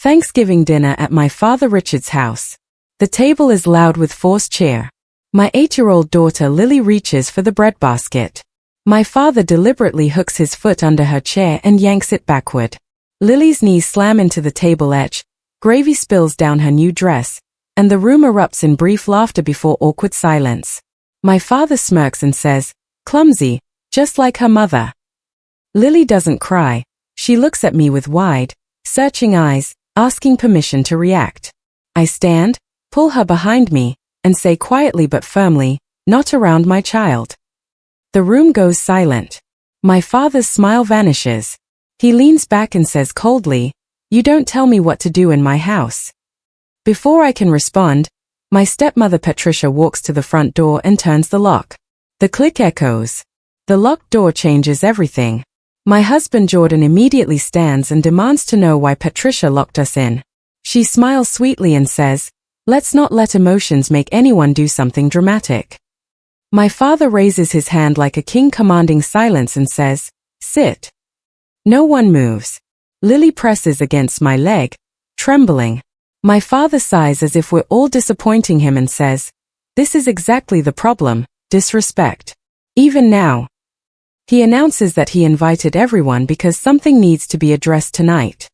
Thanksgiving dinner at my father Richard's house. The table is loud with forced cheer. My 8-year-old daughter Lily reaches for the breadbasket. My father deliberately hooks his foot under her chair and yanks it backward. Lily's knees slam into the table edge, gravy spills down her new dress, and the room erupts in brief laughter before awkward silence. My father smirks and says, "Clumsy, just like her mother." Lily doesn't cry. She looks at me with wide, searching eyes, asking permission to react. I stand, pull her behind me, and say quietly but firmly, "Not around my child." The room goes silent. My father's smile vanishes. He leans back and says coldly, "You don't tell me what to do in my house." Before I can respond, my stepmother Patricia walks to the front door and turns the lock. The click echoes. The locked door changes everything. My husband Jordan immediately stands and demands to know why Patricia locked us in. She smiles sweetly and says, "Let's not let emotions make anyone do something dramatic." My father raises his hand like a king commanding silence and says, "Sit." No one moves. Lily presses against my leg, trembling. My father sighs as if we're all disappointing him and says, "This is exactly the problem, disrespect." Even now. He announces that he invited everyone because something needs to be addressed tonight.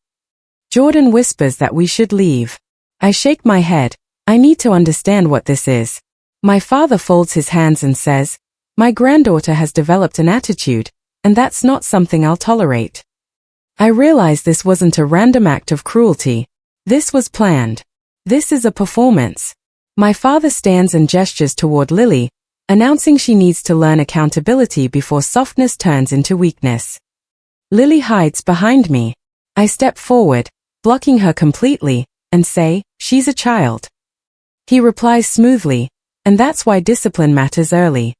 Jordan whispers that we should leave. I shake my head. I need to understand what this is. My father folds his hands and says, "My granddaughter has developed an attitude, and that's not something I'll tolerate." I realize this wasn't a random act of cruelty. This was planned. This is a performance. My father stands and gestures toward Lily, announcing she needs to learn accountability before softness turns into weakness. Lily hides behind me. I step forward, blocking her completely, and say, "She's a child." He replies smoothly, "And that's why discipline matters early."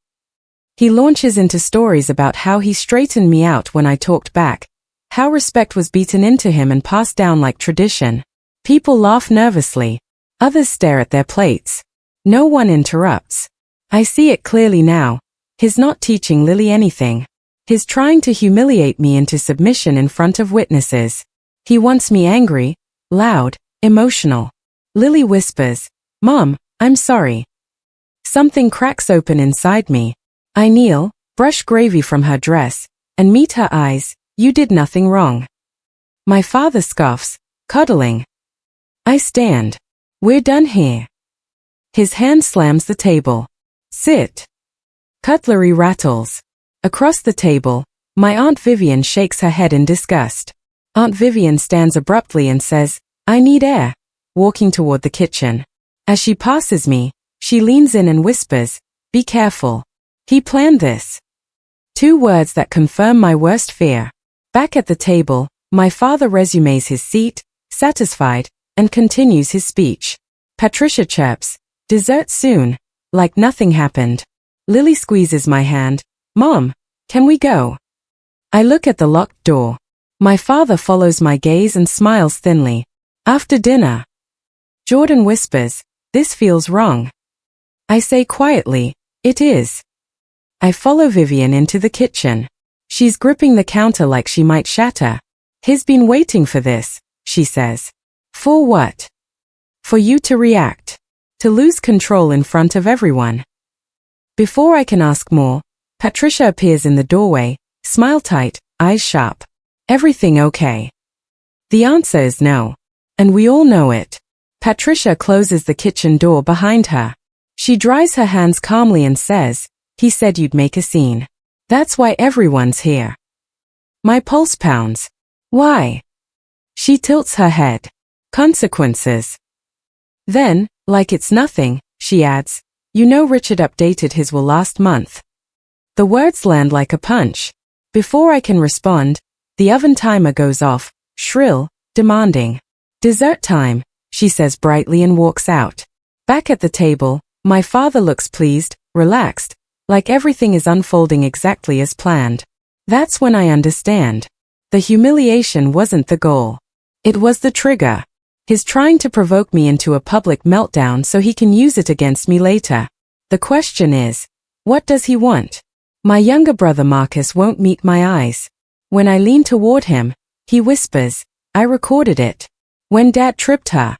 He launches into stories about how he straightened me out when I talked back, how respect was beaten into him and passed down like tradition. People laugh nervously. Others stare at their plates. No one interrupts. I see it clearly now. He's not teaching Lily anything. He's trying to humiliate me into submission in front of witnesses. He wants me angry, loud, emotional. Lily whispers, "Mom, I'm sorry." Something cracks open inside me. I kneel, brush gravy from her dress, and meet her eyes. "You did nothing wrong." My father scoffs, cuddling. I stand. "We're done here." His hand slams the table. "Sit." Cutlery rattles. Across the table, my Aunt Vivian shakes her head in disgust. Aunt Vivian stands abruptly and says, "I need air," walking toward the kitchen. As she passes me, she leans in and whispers, "Be careful. He planned this." 2 words that confirm my worst fear. Back at the table, my father resumes his seat, satisfied, and continues his speech. Patricia chirps, "Dessert soon," like nothing happened. Lily squeezes my hand. "Mom, can we go?" I look at the locked door. My father follows my gaze and smiles thinly. "After dinner." Jordan whispers, "This feels wrong." I say quietly, "It is." I follow Vivian into the kitchen. She's gripping the counter like she might shatter. "He's been waiting for this," she says. "For what?" "For you to react. To lose control in front of everyone." Before I can ask more, Patricia appears in the doorway, smile tight, eyes sharp. "Everything okay?" The answer is no. And we all know it. Patricia closes the kitchen door behind her. She dries her hands calmly and says, "He said you'd make a scene. That's why everyone's here." My pulse pounds. "Why?" She tilts her head. "Consequences." Then, like it's nothing, she adds, "You know Richard updated his will last month." The words land like a punch. Before I can respond, the oven timer goes off, shrill, demanding. "Dessert time," she says brightly and walks out. Back at the table, my father looks pleased, relaxed, like everything is unfolding exactly as planned. That's when I understand. The humiliation wasn't the goal. It was the trigger. He's trying to provoke me into a public meltdown so he can use it against me later. The question is, what does he want? My younger brother Marcus won't meet my eyes. When I lean toward him, he whispers, "I recorded it." When Dad tripped her.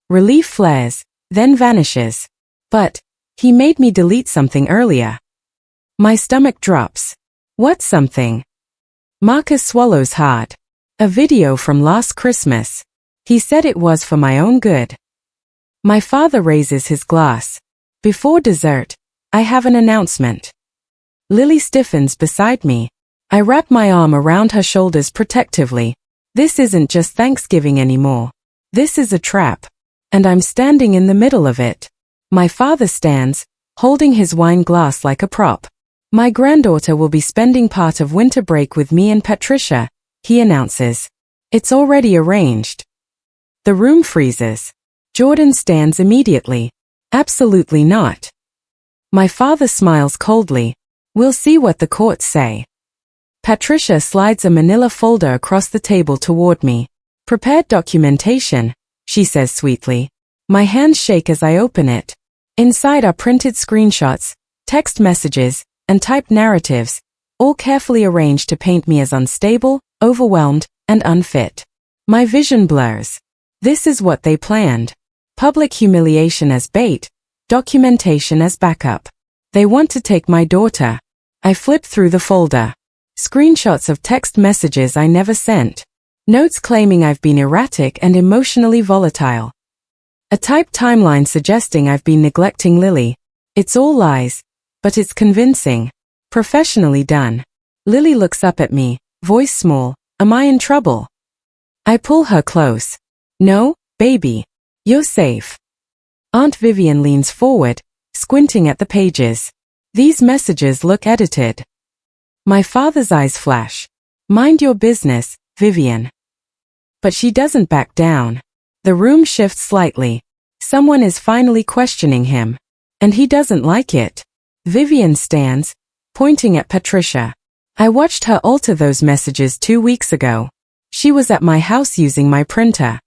Relief flares, then vanishes. But he made me delete something earlier. My stomach drops. What something? Marcus swallows hard. A video from last Christmas. He said it was for my own good. My father raises his glass. Before dessert, I have an announcement. Lily stiffens beside me. I wrap my arm around her shoulders protectively. This isn't just Thanksgiving anymore. This is a trap. And I'm standing in the middle of it. My father stands, holding his wine glass like a prop. My granddaughter will be spending part of winter break with me and Patricia, he announces. It's already arranged. The room freezes. Jordan stands immediately. Absolutely not. My father smiles coldly. We'll see what the courts say. Patricia slides a manila folder across the table toward me. Prepared documentation, she says sweetly. My hands shake as I open it. Inside are printed screenshots, text messages, and typed narratives, all carefully arranged to paint me as unstable, overwhelmed, and unfit. My vision blurs. This is what they planned. Public humiliation as bait, documentation as backup. They want to take my daughter. I flip through the folder. Screenshots of text messages I never sent. Notes claiming I've been erratic and emotionally volatile. A typed timeline suggesting I've been neglecting Lily. It's all lies, but it's convincing. Professionally done. Lily looks up at me, voice small. Am I in trouble? I pull her close. No, baby. You're safe. Aunt Vivian leans forward, squinting at the pages. These messages look edited. My father's eyes flash. Mind your business, Vivian. But she doesn't back down. The room shifts slightly. Someone is finally questioning him. And he doesn't like it. Vivian stands, pointing at Patricia. I watched her alter those messages 2 weeks ago. She was at my house using my printer.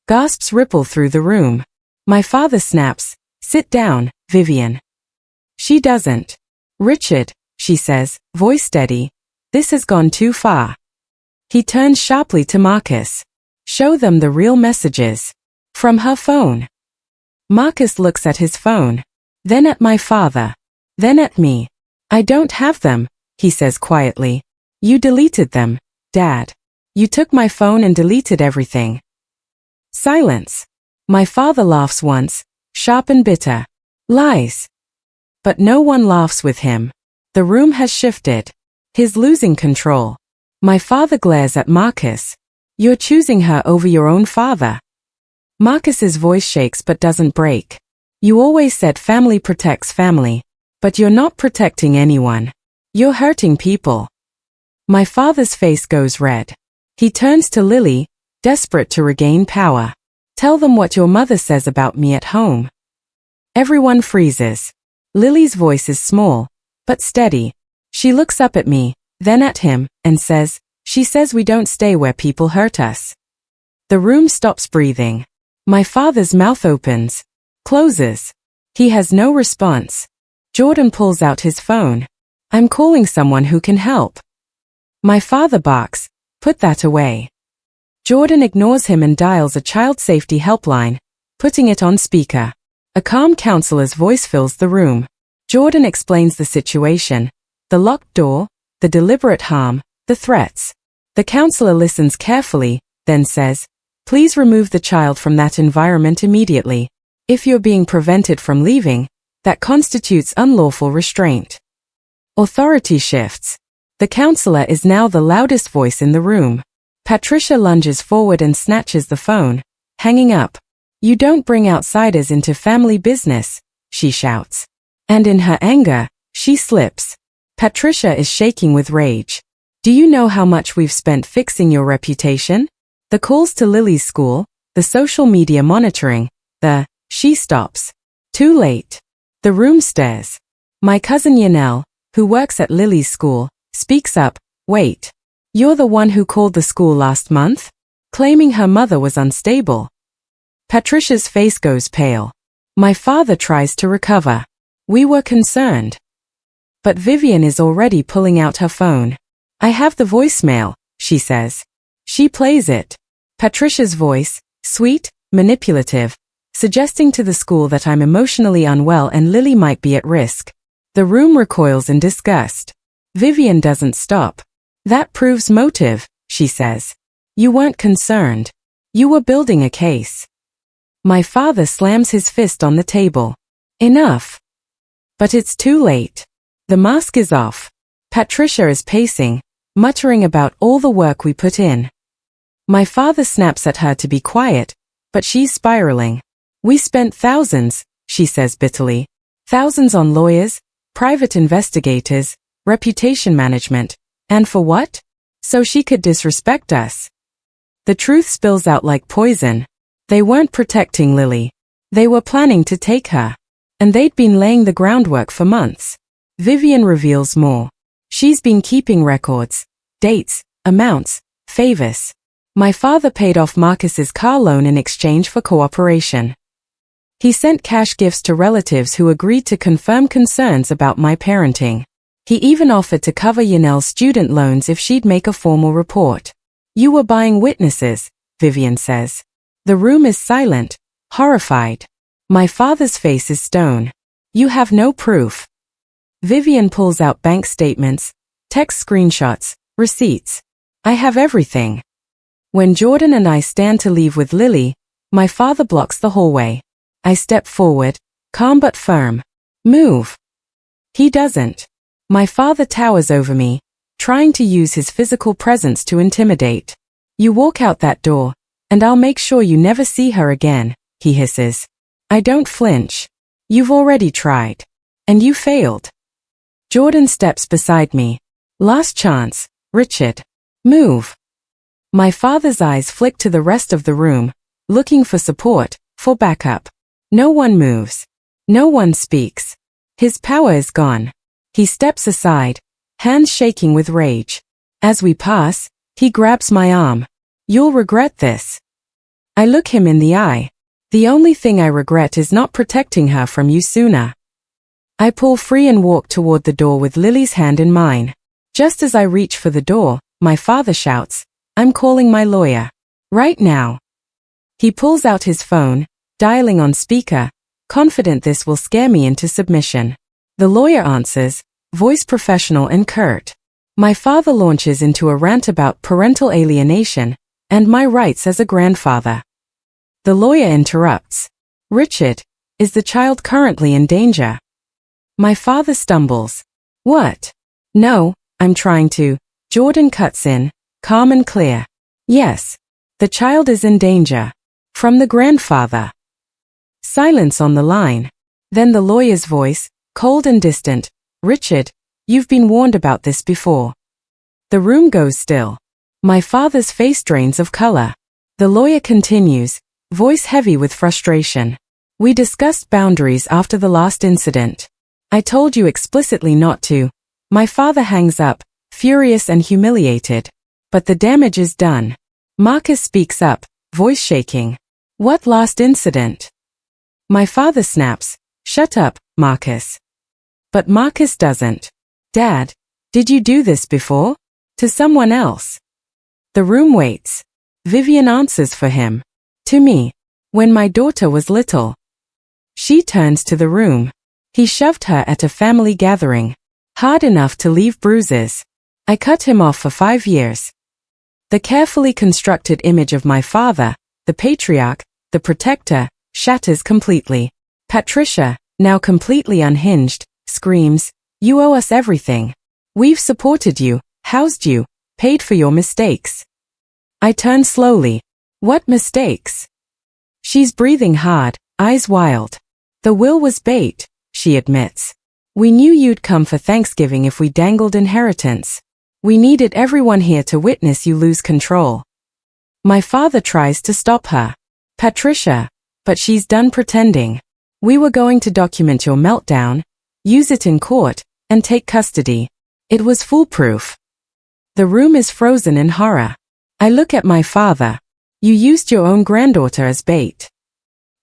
Gasps ripple through the room. My father snaps, sit down, Vivian. She doesn't. Richard, she says, voice steady. This has gone too far. He turns sharply to Marcus. Show them the real messages. From her phone. Marcus looks at his phone. Then at my father. Then at me. I don't have them, he says quietly. You deleted them, Dad. You took my phone and deleted everything. Silence. My father laughs once, sharp and bitter. Lies. But no one laughs with him. The room has shifted. He's losing control. My father glares at Marcus. You're choosing her over your own father. Marcus's voice shakes but doesn't break. You always said family protects family. But you're not protecting anyone. You're hurting people. My father's face goes red. He turns to Lily, desperate to regain power. Tell them what your mother says about me at home. Everyone freezes. Lily's voice is small, but steady. She looks up at me, then at him, and says, she says we don't stay where people hurt us. The room stops breathing. My father's mouth opens, closes. He has no response. Jordan pulls out his phone. I'm calling someone who can help. My father barks, put that away. Jordan ignores him and dials a child safety helpline, putting it on speaker. A calm counselor's voice fills the room. Jordan explains the situation, the locked door, the deliberate harm, the threats. The counselor listens carefully, then says, please remove the child from that environment immediately. If you're being prevented from leaving, that constitutes unlawful restraint. Authority shifts. The counselor is now the loudest voice in the room. Patricia lunges forward and snatches the phone, hanging up. You don't bring outsiders into family business, she shouts. And in her anger, she slips. Patricia is shaking with rage. Do you know how much we've spent fixing your reputation? The calls to Lily's school, the social media monitoring, she stops. Too late. The room stares. My cousin Yanel, who works at Lily's school, speaks up. Wait. You're the one who called the school last month? Claiming her mother was unstable. Patricia's face goes pale. My father tries to recover. We were concerned. But Vivian is already pulling out her phone. I have the voicemail, she says. She plays it. Patricia's voice, sweet, manipulative, suggesting to the school that I'm emotionally unwell and Lily might be at risk. The room recoils in disgust. Vivian doesn't stop. That proves motive, she says. You weren't concerned. You were building a case. My father slams his fist on the table. Enough. But it's too late. The mask is off. Patricia is pacing, muttering about all the work we put in. My father snaps at her to be quiet, but she's spiraling. We spent thousands, she says bitterly. Thousands on lawyers, private investigators, reputation management. And for what? So she could disrespect us. The truth spills out like poison. They weren't protecting Lily. They were planning to take her. And they'd been laying the groundwork for months. Vivian reveals more. She's been keeping records, dates, amounts, favors. My father paid off Marcus's car loan in exchange for cooperation. He sent cash gifts to relatives who agreed to confirm concerns about my parenting. He even offered to cover Yanel's student loans if she'd make a formal report. You were buying witnesses, Vivian says. The room is silent, horrified. My father's face is stone. You have no proof. Vivian pulls out bank statements, text screenshots, receipts. I have everything. When Jordan and I stand to leave with Lily, my father blocks the hallway. I step forward, calm but firm. Move. He doesn't. My father towers over me, trying to use his physical presence to intimidate. You walk out that door, and I'll make sure you never see her again, he hisses. I don't flinch. You've already tried. And you failed. Jordan steps beside me. Last chance, Richard. Move. My father's eyes flick to the rest of the room, looking for support, for backup. No one moves. No one speaks. His power is gone. He steps aside, hands shaking with rage. As we pass, he grabs my arm. You'll regret this. I look him in the eye. The only thing I regret is not protecting her from you sooner. I pull free and walk toward the door with Lily's hand in mine. Just as I reach for the door, my father shouts, I'm calling my lawyer. Right now. He pulls out his phone, dialing on speaker, confident this will scare me into submission. The lawyer answers, voice professional and curt. My father launches into a rant about parental alienation and my rights as a grandfather. The lawyer interrupts. Richard, is the child currently in danger? My father stumbles. What? No, I'm trying to. Jordan cuts in, calm and clear. Yes, the child is in danger. From the grandfather. Silence on the line. Then the lawyer's voice, cold and distant. Richard, you've been warned about this before. The room goes still. My father's face drains of color. The lawyer continues, voice heavy with frustration. We discussed boundaries after the last incident. I told you explicitly not to. My father hangs up, furious and humiliated. But the damage is done. Marcus speaks up, voice shaking. What last incident? My father snaps, shut up, Marcus. But Marcus doesn't. Dad, did you do this before? To someone else? The room waits. Vivian answers for him. To me. When my daughter was little. She turns to the room. He shoved her at a family gathering. Hard enough to leave bruises. I cut him off for 5 years. The carefully constructed image of my father, the patriarch, the protector, shatters completely. Patricia, now completely unhinged, screams, you owe us everything. We've supported you, housed you, paid for your mistakes. I turn slowly. What mistakes? She's breathing hard, eyes wild. The will was bait, she admits. We knew you'd come for Thanksgiving if we dangled inheritance. We needed everyone here to witness you lose control. My father tries to stop her. Patricia, but she's done pretending. We were going to document your meltdown, use it in court, and take custody. It was foolproof. The room is frozen in horror. I look at my father. You used your own granddaughter as bait.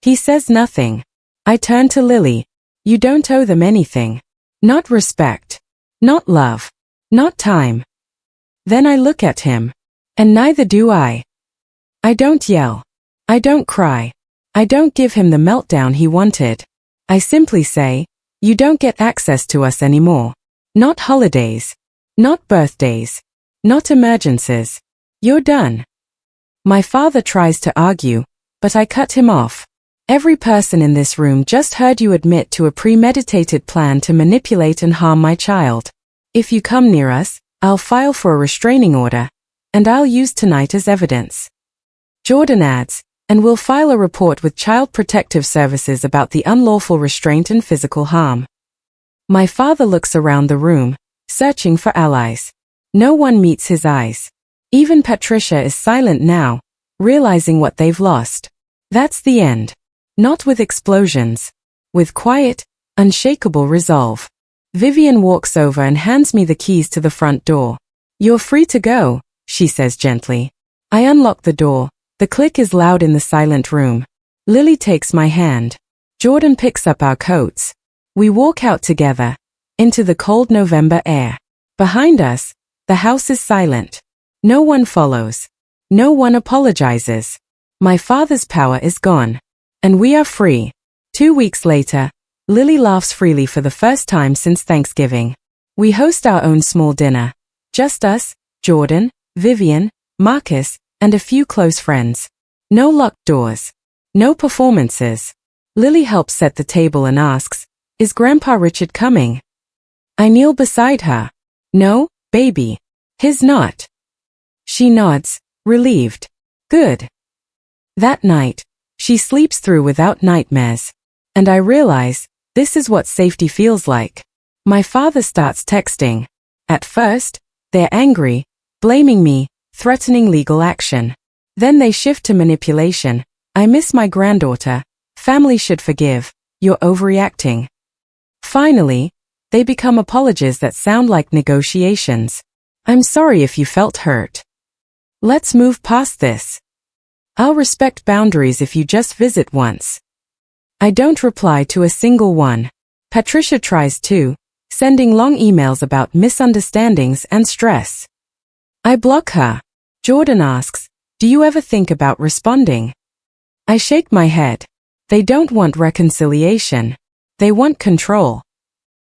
He says nothing. I turn to Lily. You don't owe them anything. Not respect. Not love. Not time. Then I look at him. And neither do I. I don't yell. I don't cry. I don't give him the meltdown he wanted. I simply say, you don't get access to us anymore. Not holidays. Not birthdays. Not emergencies. You're done. My father tries to argue, but I cut him off. Every person in this room just heard you admit to a premeditated plan to manipulate and harm my child. If you come near us, I'll file for a restraining order, and I'll use tonight as evidence. Jordan adds, and we'll file a report with Child Protective Services about the unlawful restraint and physical harm. My father looks around the room, searching for allies. No one meets his eyes. Even Patricia is silent now, realizing what they've lost. That's the end. Not with explosions. With quiet, unshakable resolve. Vivian walks over and hands me the keys to the front door. You're free to go, she says gently. I unlock the door. The click is loud in the silent room. Lily takes my hand. Jordan picks up our coats. We walk out together, into the cold November air. Behind us, the house is silent. No one follows. No one apologizes. My father's power is gone. And we are free. 2 weeks later, Lily laughs freely for the first time since Thanksgiving. We host our own small dinner. Just us, Jordan, Vivian, Marcus, and a few close friends. No locked doors. No performances. Lily helps set the table and asks, is Grandpa Richard coming? I kneel beside her. No, baby. He's not. She nods, relieved. Good. That night, she sleeps through without nightmares. And I realize, this is what safety feels like. My father starts texting. At first, they're angry, blaming me, threatening legal action. Then they shift to manipulation. I miss my granddaughter. Family should forgive. You're overreacting. Finally, they become apologies that sound like negotiations. I'm sorry if you felt hurt. Let's move past this. I'll respect boundaries if you just visit once. I don't reply to a single one. Patricia tries to, sending long emails about misunderstandings and stress. I block her. Jordan asks, do you ever think about responding? I shake my head. They don't want reconciliation. They want control.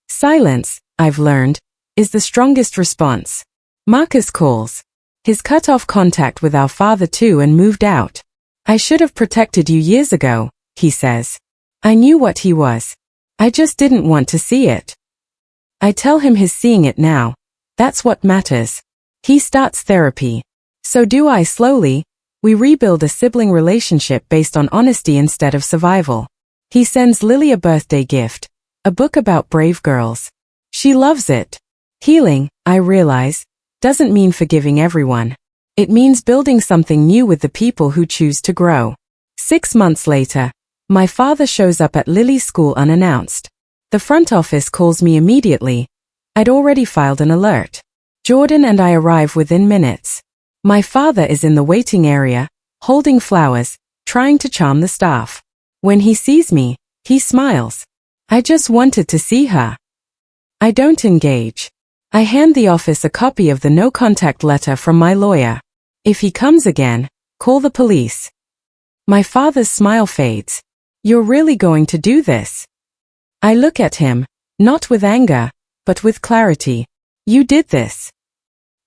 Silence, I've learned, is the strongest response. Marcus calls. He's cut off contact with our father too and moved out. I should have protected you years ago, he says. I knew what he was. I just didn't want to see it. I tell him he's seeing it now. That's what matters. He starts therapy. So do I slowly. We rebuild a sibling relationship based on honesty instead of survival. He sends Lily a birthday gift, a book about brave girls. She loves it. Healing, I realize, doesn't mean forgiving everyone. It means building something new with the people who choose to grow. 6 months later, my father shows up at Lily's school unannounced. The front office calls me immediately. I'd already filed an alert. Jordan and I arrive within minutes. My father is in the waiting area, holding flowers, trying to charm the staff. When he sees me, he smiles. I just wanted to see her. I don't engage. I hand the office a copy of the no-contact letter from my lawyer. If he comes again, call the police. My father's smile fades. You're really going to do this? I look at him, not with anger, but with clarity. You did this.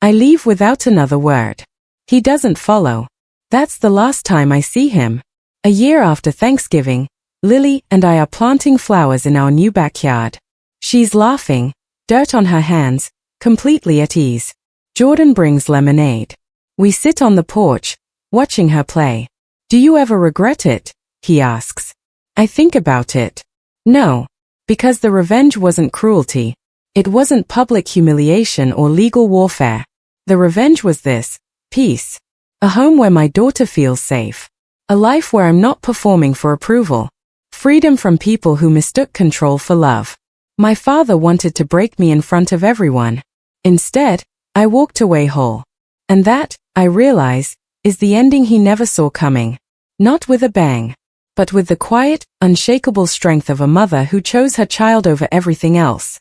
I leave without another word. He doesn't follow. That's the last time I see him. A year after Thanksgiving, Lily and I are planting flowers in our new backyard. She's laughing, dirt on her hands, completely at ease. Jordan brings lemonade. We sit on the porch, watching her play. Do you ever regret it? He asks. I think about it. No. Because the revenge wasn't cruelty. It wasn't public humiliation or legal warfare. The revenge was this: peace. A home where my daughter feels safe. A life where I'm not performing for approval. Freedom from people who mistook control for love. My father wanted to break me in front of everyone. Instead, I walked away whole. And that, I realize, is the ending he never saw coming. Not with a bang, but with the quiet, unshakable strength of a mother who chose her child over everything else.